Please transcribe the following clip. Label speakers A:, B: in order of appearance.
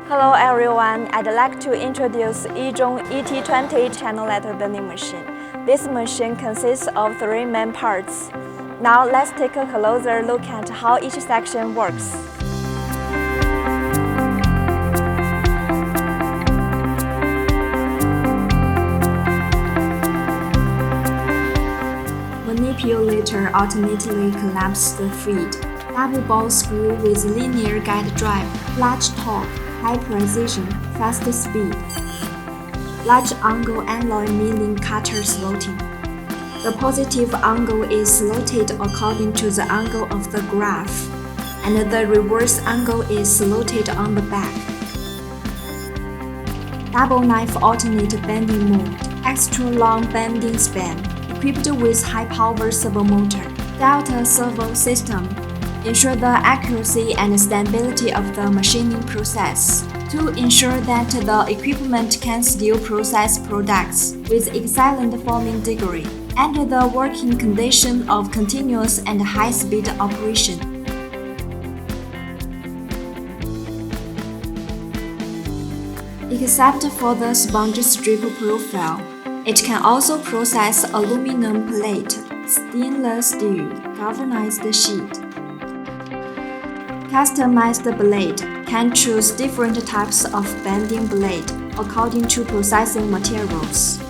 A: Hello everyone, I'd like to introduce Yizhong ET20 channel letter bending machine. This machine consists of 3 main parts. Now let's take a closer look at how each section works. Manipulator alternately clamps the feed. Double ball screw with linear guide drive, large torque, high precision, fast speed. Large angle alloy milling cutter slotting. The positive angle is slotted according to the angle of the graph, and the reverse angle is slotted on the back. Double knife alternate bending mode, extra long bending span, equipped with high-power servo motor. Delta servo system ensure the accuracy and stability of the machining process. To ensure that the equipment can still process products with excellent forming degree under the working condition of continuous and high-speed operation. Except for the sponge strip profile, it can also process aluminum plate, stainless steel, galvanized sheet. Customized blade can choose different types of bending blade according to processing materials.